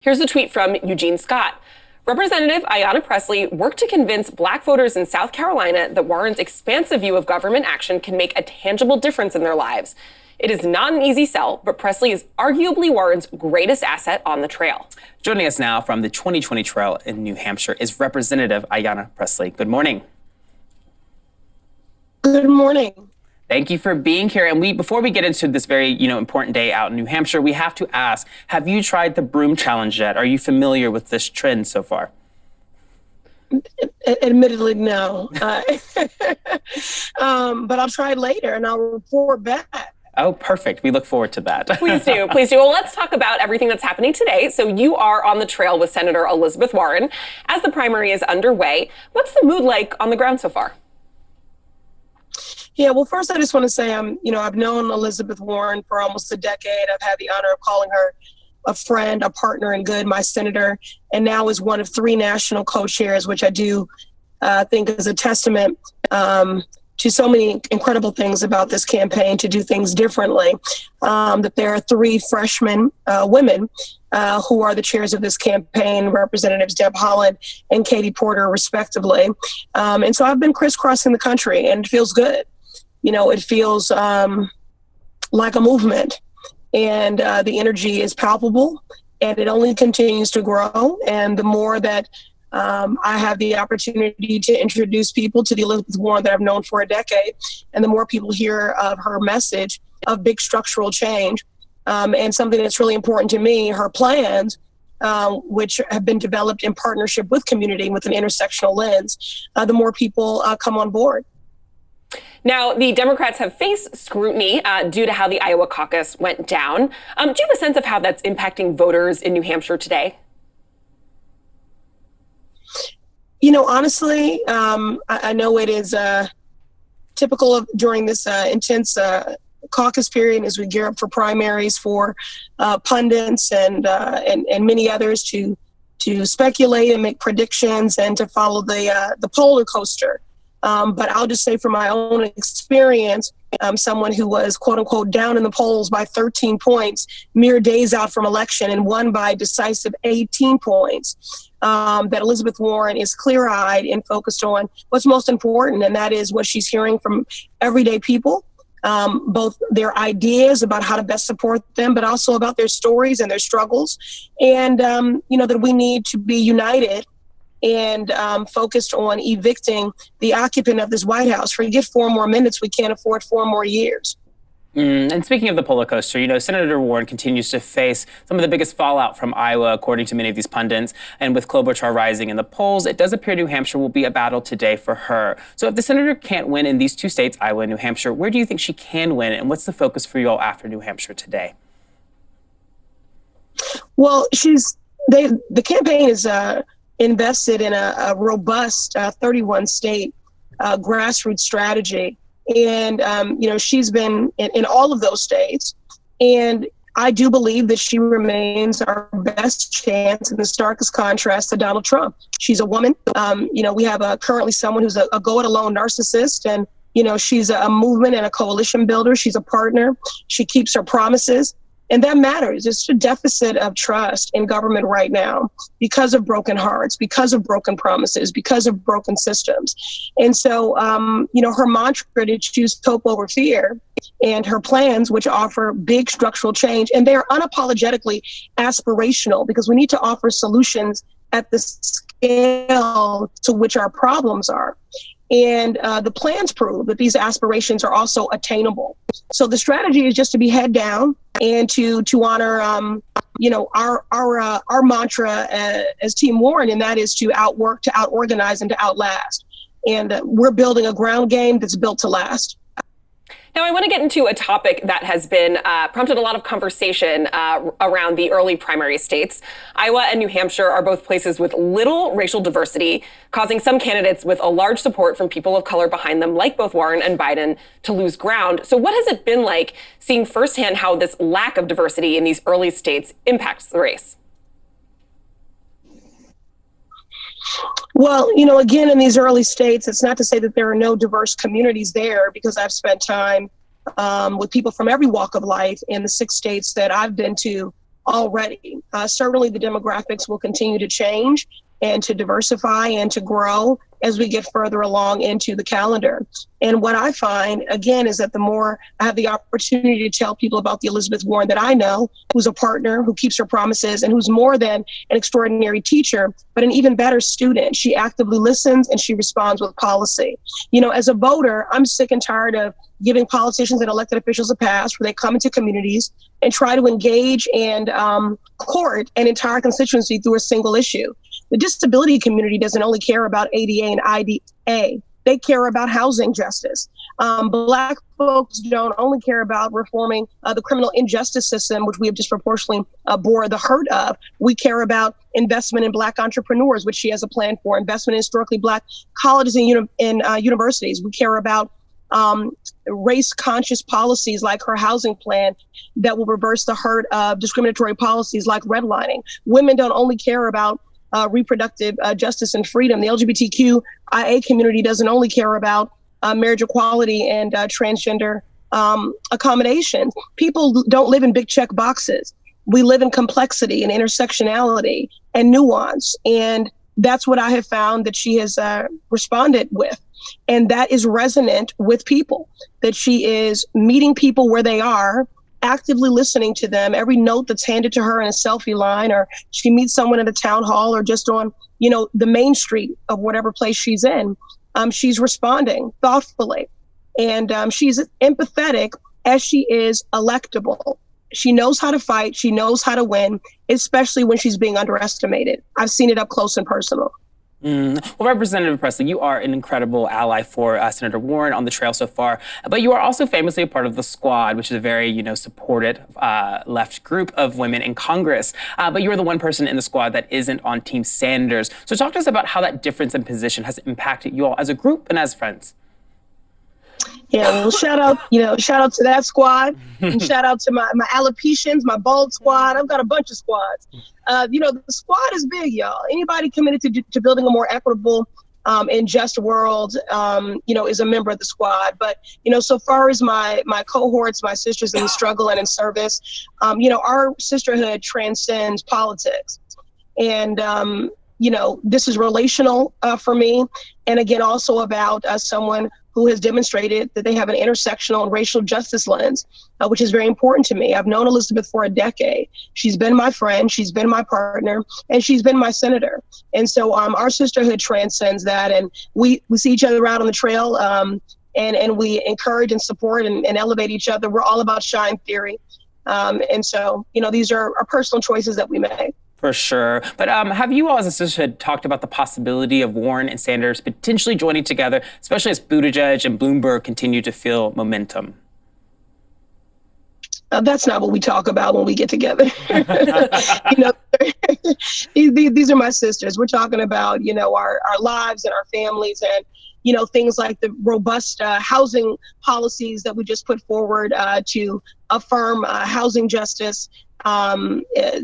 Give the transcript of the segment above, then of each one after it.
Here's a tweet from Eugene Scott. Representative Ayanna Pressley worked to convince Black voters in South Carolina that Warren's expansive view of government action can make a tangible difference in their lives. It is not an easy sell, but Pressley is arguably Warren's greatest asset on the trail. Joining us now from the 2020 trail in New Hampshire is Representative Ayanna Pressley. Good morning. Good morning. Thank you for being here. And before we get into this very, important day out in New Hampshire, we have to ask, have you tried the broom challenge yet? Are you familiar with this trend so far? Admittedly, no. But I'll try it later and I'll report back. Oh, perfect. We look forward to that. Please do. Please do. Well, let's talk about everything that's happening today. So you are on the trail with Senator Elizabeth Warren as the primary is underway. What's the mood like on the ground so far? Yeah, well, first, I just want to say, I've known Elizabeth Warren for almost a decade. I've had the honor of calling her a friend, a partner in good, my senator, and now is one of 3 national co-chairs, which I do think is a testament to so many incredible things about this campaign to do things differently. That there are 3 freshman women who are the chairs of this campaign, Representatives Deb Haaland and Katie Porter, respectively. And so I've been crisscrossing the country, and it feels good. It feels like a movement, and the energy is palpable, and it only continues to grow. And the more that I have the opportunity to introduce people to the Elizabeth Warren that I've known for a decade, and the more people hear of her message of big structural change, and something that's really important to me, her plans, which have been developed in partnership with community with an intersectional lens, the more people come on board. Now, the Democrats have faced scrutiny due to how the Iowa caucus went down. Do you have a sense of how that's impacting voters in New Hampshire today? Honestly, I know it is typical of during this intense caucus period as we gear up for primaries for pundits and many others to speculate and make predictions and to follow the polar coaster. But I'll just say from my own experience, someone who was, quote unquote, down in the polls by 13 points, mere days out from election, and won by decisive 18 points, that Elizabeth Warren is clear-eyed and focused on what's most important, and that is what she's hearing from everyday people, both their ideas about how to best support them, but also about their stories and their struggles, and, that we need to be united and focused on evicting the occupant of this White House. Forget 4 more minutes. We can't afford 4 more years. And speaking of the polar coaster, Senator Warren continues to face some of the biggest fallout from Iowa, according to many of these pundits. And with Klobuchar rising in the polls, it does appear New Hampshire will be a battle today for her. So if the senator can't win in these 2 states, Iowa and New Hampshire, where do you think she can win? And what's the focus for you all after New Hampshire today? Well, the campaign is invested in a robust 31-state grassroots strategy. And, she's been in all of those states. And I do believe that she remains our best chance in the starkest contrast to Donald Trump. She's a woman. We have currently someone who's a go-it-alone narcissist. And, she's a movement and a coalition builder. She's a partner. She keeps her promises. And that matters. It's a deficit of trust in government right now because of broken hearts, because of broken promises, because of broken systems. And so, her mantra to choose hope over fear, and her plans, which offer big structural change, and they are unapologetically aspirational because we need to offer solutions at the scale to which our problems are. And the plans prove that these aspirations are also attainable. So the strategy is just to be head down and to honor, our mantra as Team Warren, and that is to outwork, to outorganize, and to outlast. And we're building a ground game that's built to last. Now, I want to get into a topic that has been prompted a lot of conversation around the early primary states. Iowa and New Hampshire are both places with little racial diversity, causing some candidates with a large support from people of color behind them, like both Warren and Biden, to lose ground. So what has it been like seeing firsthand how this lack of diversity in these early states impacts the race? Well, again, in these early states, it's not to say that there are no diverse communities there, because I've spent time with people from every walk of life in the 6 states that I've been to already. Certainly the demographics will continue to change and to diversify and to grow as we get further along into the calendar. And what I find, again, is that the more I have the opportunity to tell people about the Elizabeth Warren that I know, who's a partner, who keeps her promises, and who's more than an extraordinary teacher, but an even better student. She actively listens and she responds with policy. You know, as a voter, I'm sick and tired of giving politicians and elected officials a pass where they come into communities and try to engage and court an entire constituency through a single issue. The disability community doesn't only care about ADA and IDA. They care about housing justice. Black folks don't only care about reforming the criminal injustice system, which we have disproportionately bore the hurt of. We care about investment in Black entrepreneurs, which she has a plan for, investment in historically Black colleges and universities. We care about race-conscious policies like her housing plan that will reverse the hurt of discriminatory policies like redlining. Women don't only care about reproductive justice and freedom. The LGBTQIA community doesn't only care about marriage equality and transgender accommodations. People don't live in big check boxes. We live in complexity and intersectionality and nuance. And that's what I have found that she has responded with. And that is resonant with people, that she is meeting people where they are, actively listening to them, every note that's handed to her in a selfie line, or she meets someone at a town hall or just on, you know, the main street of whatever place she's in. She's responding thoughtfully, and she's empathetic as she is electable. She knows how to fight. She knows how to win, especially when she's being underestimated. I've seen it up close and personal. Well, Representative Pressley, you are an incredible ally for Senator Warren on the trail so far, but you are also famously a part of the Squad, which is a very, supported left group of women in Congress. But you are the one person in the Squad that isn't on Team Sanders. So talk to us about how that difference in position has impacted you all as a group and as friends. Yeah, well, shout out to that squad, and shout out to my alopecians, my bald squad. I've got a bunch of squads. The squad is big, y'all. Anybody committed to building a more equitable and just world, is a member of the squad. But, so far as my cohorts, my sisters in the struggle and in service, our sisterhood transcends politics. And, this is relational for me. And again, also about someone who has demonstrated that they have an intersectional and racial justice lens, which is very important to me. I've known Elizabeth for a decade. She's been my friend, she's been my partner, and she's been my senator. And so our sisterhood transcends that, and we see each other out on the trail, and we encourage and support and elevate each other. We're all about shine theory. And so, these are our personal choices that we make. For sure. But have you all as a sisterhood talked about the possibility of Warren and Sanders potentially joining together, especially as Buttigieg and Bloomberg continue to feel momentum? That's not what we talk about when we get together. These are my sisters. We're talking about, our lives and our families and, things like the robust housing policies that we just put forward to affirm housing justice.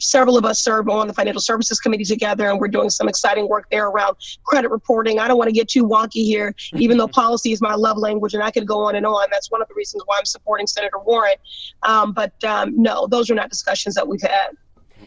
Several of us serve on the Financial Services Committee together, and we're doing some exciting work there around credit reporting. I don't want to get too wonky here, even though policy is my love language, and I could go on and on. That's one of the reasons why I'm supporting Senator Warren. But no, those are not discussions that we've had.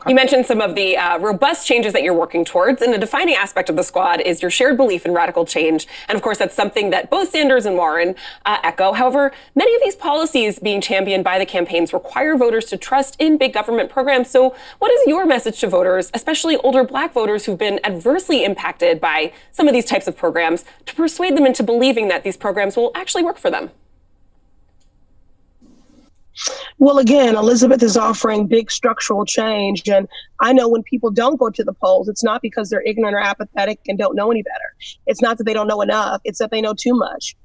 You mentioned some of the robust changes that you're working towards, and a defining aspect of the Squad is your shared belief in radical change. And of course, that's something that both Sanders and Warren echo. However, many of these policies being championed by the campaigns require voters to trust in big government programs. So what is your message to voters, especially older Black voters who've been adversely impacted by some of these types of programs, to persuade them into believing that these programs will actually work for them? Well, again, Elizabeth is offering big structural change. And I know when people don't go to the polls, it's not because they're ignorant or apathetic and don't know any better. It's not that they don't know enough. It's that they know too much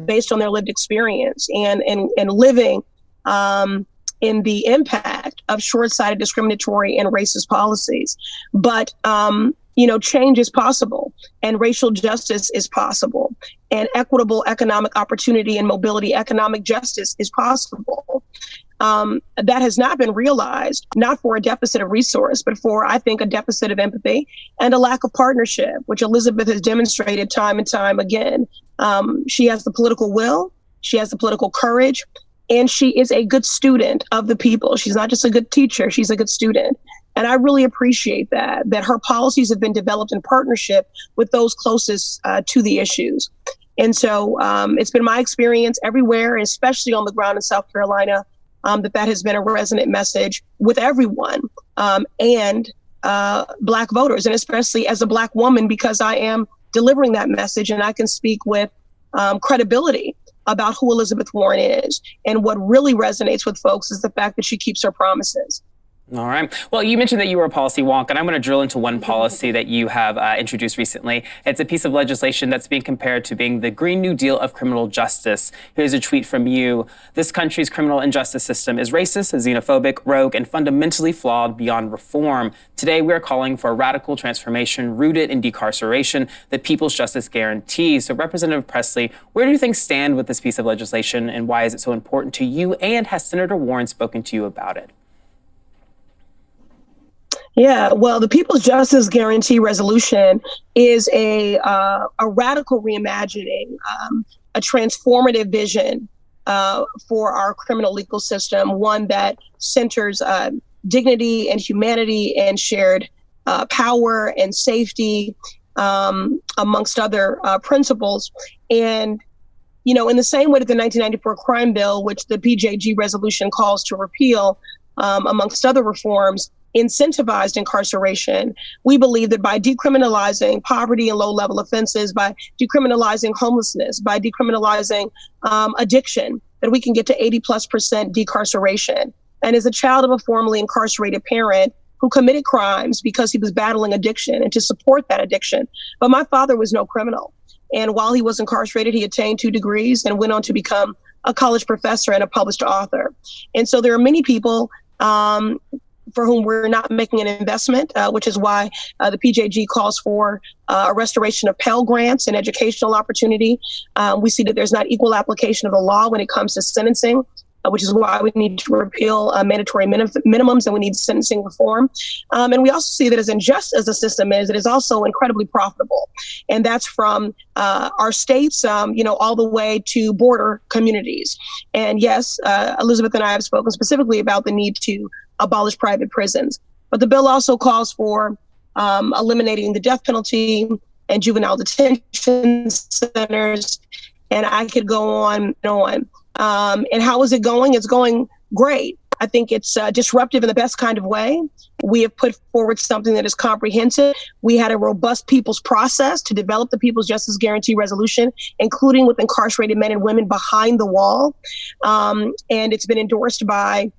based on their lived experience and living in the impact of short-sighted, discriminatory, and racist policies. But change is possible, and racial justice is possible, and equitable economic opportunity and mobility, economic justice is possible. That has not been realized, not for a deficit of resource, but for, I think, a deficit of empathy and a lack of partnership, which Elizabeth has demonstrated time and time again. She has the political will, she has the political courage, And she is a good student of the people. She's not just a good teacher, she's a good student. And I really appreciate that her policies have been developed in partnership with those closest to the issues. And so it's been my experience everywhere, especially on the ground in South Carolina, that has been a resonant message with everyone and Black voters, and especially as a Black woman, because I am delivering that message and I can speak with credibility about who Elizabeth Warren is. And what really resonates with folks is the fact that she keeps her promises. All right. Well, you mentioned that you were a policy wonk, and I'm going to drill into one policy that you have introduced recently. It's a piece of legislation that's being compared to being the Green New Deal of criminal justice. Here's a tweet from you. This country's criminal and justice system is racist, xenophobic, rogue, and fundamentally flawed beyond reform. Today, we are calling for a radical transformation rooted in decarceration, the People's Justice Guarantee. So, Representative Pressley, where do things stand with this piece of legislation, and why is it so important to you? And has Senator Warren spoken to you about it? Yeah, well, the People's Justice Guarantee resolution is a radical reimagining, a transformative vision for our criminal legal system, one that centers dignity and humanity and shared power and safety, amongst other principles. And, you know, in the same way that the 1994 crime bill, which the PJG resolution calls to repeal, amongst other reforms, incentivized incarceration. We believe that by decriminalizing poverty and low-level offenses, by decriminalizing homelessness, by decriminalizing addiction, that we can get to 80+% decarceration. And as a child of a formerly incarcerated parent who committed crimes because he was battling addiction and to support that addiction. But my father was no criminal. And while he was incarcerated, he attained 2 degrees and went on to become a college professor and a published author. And so there are many people for whom we're not making an investment, which is why the PJG calls for a restoration of Pell Grants and educational opportunity. We see that there's not equal application of the law when it comes to sentencing, which is why we need to repeal mandatory minimums, and we need sentencing reform. And we also see that as unjust as the system is, it is also incredibly profitable. And that's from our states, all the way to border communities. And yes, Elizabeth and I have spoken specifically about the need to abolish private prisons. But the bill also calls for eliminating the death penalty and juvenile detention centers. And I could go on and on. And how is it going? It's going great. I think it's disruptive in the best kind of way. We have put forward something that is comprehensive. We had a robust people's process to develop the People's Justice Guarantee resolution, including with incarcerated men and women behind the wall. And it's been endorsed by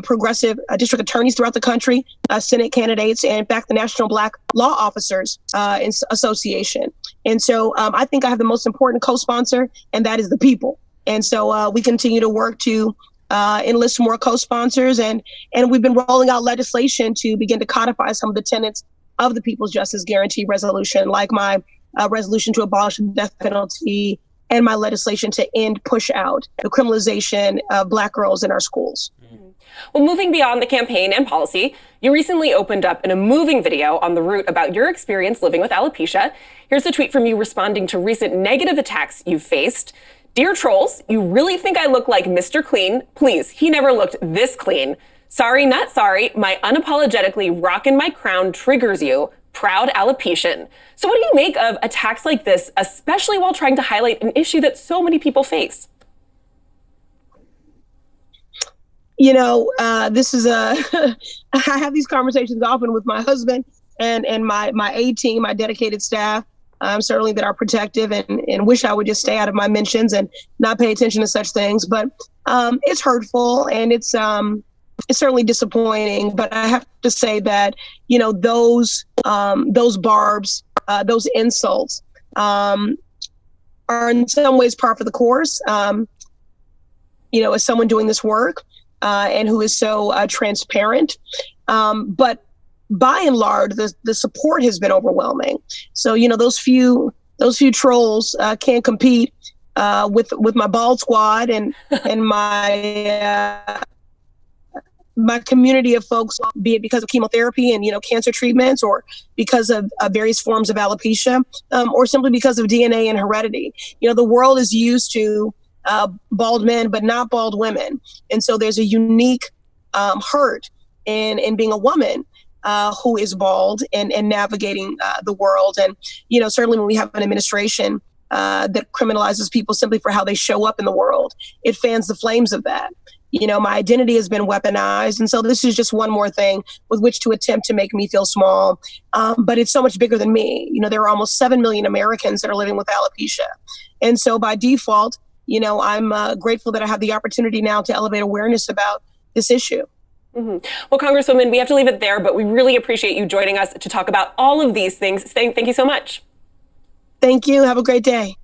progressive district attorneys throughout the country, Senate candidates, and in fact, the National Black Law Officers Association. And so I think I have the most important co-sponsor, and that is the people. And so we continue to work to enlist more co-sponsors, and we've been rolling out legislation to begin to codify some of the tenets of the People's Justice Guarantee resolution, like my resolution to abolish the death penalty and my legislation to end push out, the criminalization of Black girls in our schools. Well, moving beyond the campaign and policy, you recently opened up in a moving video on The Root about your experience living with alopecia. Here's a tweet from you responding to recent negative attacks you've faced. Dear trolls, you really think I look like Mr. Clean? Please, he never looked this clean. Sorry, not sorry. My unapologetically rockin' my crown triggers you. Proud alopecian. So what do you make of attacks like this, especially while trying to highlight an issue that so many people face? You know, this is I have these conversations often with my husband and my A team, my dedicated staff, certainly that are protective and wish I would just stay out of my mentions and not pay attention to such things. But it's hurtful and it's certainly disappointing. But I have to say that, you know, those barbs, those insults are in some ways par for the course. You know, as someone doing this work, and who is so transparent. But by and large, the support has been overwhelming. So, you know, those few trolls can't compete with my bald squad and my community of folks, be it because of chemotherapy and, you know, cancer treatments, or because of various forms of alopecia, or simply because of DNA and heredity. You know, the world is used to bald men, but not bald women. And so there's a unique hurt in being a woman who is bald and navigating the world. And, certainly when we have an administration that criminalizes people simply for how they show up in the world, it fans the flames of that. My identity has been weaponized. And so this is just one more thing with which to attempt to make me feel small. But it's so much bigger than me. There are almost 7 million Americans that are living with alopecia. And so by default, I'm grateful that I have the opportunity now to elevate awareness about this issue. Mm-hmm. Well, Congresswoman, we have to leave it there, but we really appreciate you joining us to talk about all of these things. Thank you so much. Thank you. Have a great day.